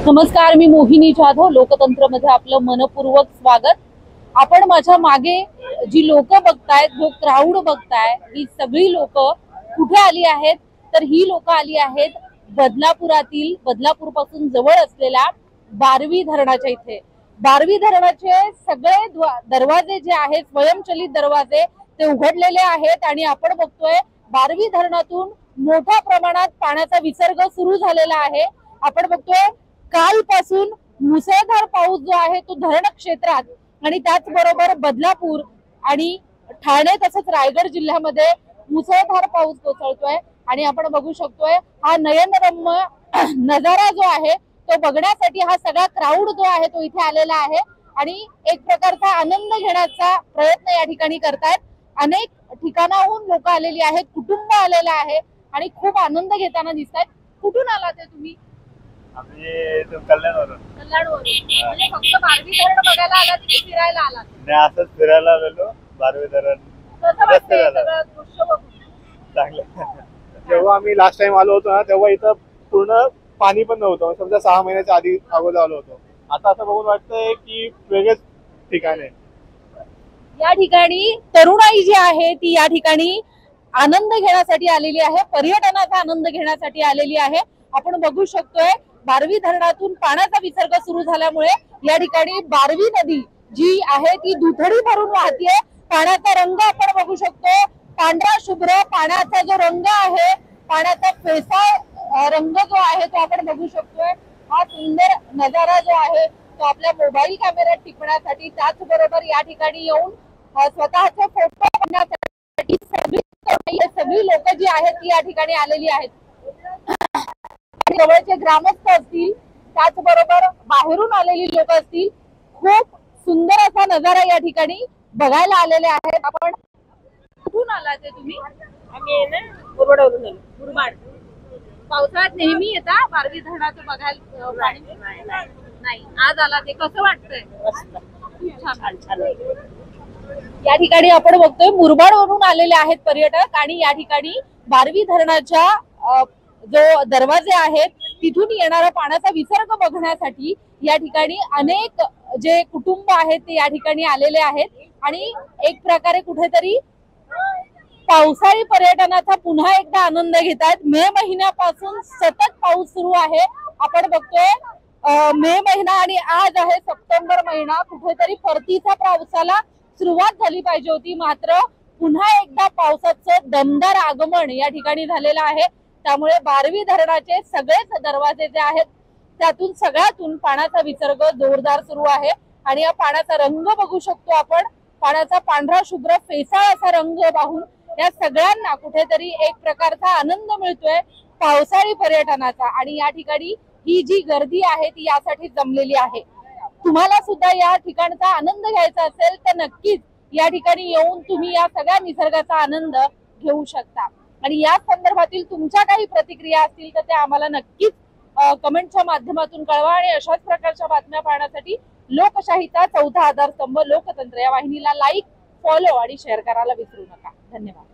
नमस्कार, मी मोहिनी जाधव. लोकतंत्र मध्ये आपलं मनपूर्वक स्वागत. आपण माझ्या मागे जी लोक बघतायत, जो क्राऊड बघताय, ही सगळी लोक कुठे आली आहेत तर ही लोक आली आहेत बदलापूर पासून जवळ असलेल्या बारवी धरणाच्या इथे. बारवी धरणाचे सगळे दरवाजे जे आहेत, स्वयंचलित दरवाजे, ते उघडलेले आहेत आणि आपण बघतोय बारवी धरणातून मोठ्या प्रमाणात पाण्याचा विसर्ग सुरू झालेला आहे. आपण बघतोय कालपासून मुसळधार पाऊस जो आहे तो धरण क्षेत्रात आणि त्याचबरोबर बदलापूर आणि ठाणे तसंच रायगड जिल्ह्यामध्ये मुसळधार पाऊस कोसळतोय आणि आपण बघू शकतोय हा नयनरम्य नजारा जो आहे तो बघण्यासाठी हा सगळा क्राऊड जो आहे तो इथे आलेला आहे आणि एक प्रकारचा आनंद घेण्याचा प्रयत्न या ठिकाणी करतायत. अनेक ठिकाणाहून लोक आलेली आहेत, कुटुंब आलेलं आहे आणि खूप आनंद घेताना दिसतात. कुठून आला ते तुम्ही? कल्याणवरून. म्हणजे फक्त बारवी धरण बघायला आला की फिरायला आला? नाही, असंच फिरायला आलेलो. बारवी धरण चांगलं. जेव्हा आम्ही लास्ट टाइम आलो होतो ना, तेव्हा इथं पूर्ण पाणी पण नव्हतं. समजा 6 महिन्याच्या आधी अगोदर आलो होतो. आता असं बघून वाटतंय की वेगळंच ठिकाण आहे. या ठिकाणी तरुणाई जी आहे ती या ठिकाणी आनंद घेण्यासाठी आलेली आहे, पर्यटनाचा आनंद घेण्यासाठी आलेली आहे. आपण बघू शकतोय बारवी धरणातून पाण्याचा विसर्ग सुरू झाल्यामुळे या ठिकाणी बारवी नदी जी आहे ती दुथडी भरून वाहतीये. पाण्याचा रंग आपण बघू शकतो, पांढरा शुभ्र पाण्याचा जो रंग आहे, पाण्याचा फेसाळ रंग जो आहे तो आपण बघू शकतोय. हा सुंदर नजारा जो आहे तो आपल्या मोबाईल कॅमेऱ्यात टिपण्यासाठी, त्याचबरोबर या ठिकाणी येऊन स्वतःचे फोटो काढण्यासाठी सगळी लोक जी आहेत ती या ठिकाणी आलेली आहेत. जवळचे ग्रामस्थ असतील, त्याचबरोबर बाहेरून आलेली लोक असतील, खूप सुंदर असा नजारा या ठिकाणी बघायला आलेले आहेत. आपण कुठून आलात तुम्ही? आम्ही ना मुरबाडवरून आलो. मुरबाड. पावसाळ्यात नेहमी येता बारवी धरणाचं बघायला? नाही, आज आला. ते कसं वाटतंय? या ठिकाणी आपण बघतोय मुरबाडवरून आलेले आहेत पर्यटक आणि या ठिकाणी बारवी धरणाच्या जो दरवाजे आहेत तिथून येणारा पाण्याचा विसर्ग बघण्यासाठी या ठिकाणी अनेक जे कुटुंब आहेत ते या ठिकाणी आलेले आहेत आणि एक प्रकारे कुठेतरी पावसाळी पर्यटनाचा पुन्हा एकदा आनंद घेतात. मे महिन्यापासून सतत पाऊस सुरू आहे. आपण बघतोय मे महिना आणि आज आहे सप्टेंबर महिना. कुठेतरी परतीच्या पावसाला सुरुवात झाली पाहिजे होती, मात्र पुन्हा एकदा पावसाचं दमदार आगमन या ठिकाणी झालेलं आहे. त्यामुळे बारवी धरणाचे सगळेच दरवाजे जे आहेत त्यातून सगळ्यातून पाण्याचा विसर्ग जोरदार सुरू आहे आणि या पाण्याचा रंग बघू शकतो आपण. पाण्याचा पांढरा शुभ्र फेसाळ असा रंग पाहून या सगळ्यांना कुठेतरी एक प्रकारचा आनंद मिळतोय पावसाळी पर्यटनाचा आणि या ठिकाणी ही जी गर्दी आहे ती यासाठी जमलेली आहे. तुम्हाला सुद्धा या ठिकाणचा आनंद घ्यायचा असेल तर नक्कीच या ठिकाणी येऊन तुम्ही या सगळ्या निसर्गाचा आनंद घेऊ शकता. आणि या संदर्भातील तुमच्या काही प्रतिक्रिया असतील तर त्या आम्हाला नक्कीच कमेंटच्या माध्यमातून कळवा आणि अशाच प्रकारच्या बातम्या पाहण्यासाठी लोकशाहीचा चौथा आधारस्तंभ लोकतंत्र या वाहिनीला लाईक, फॉलो आणि शेअर करायला विसरू नका. धन्यवाद.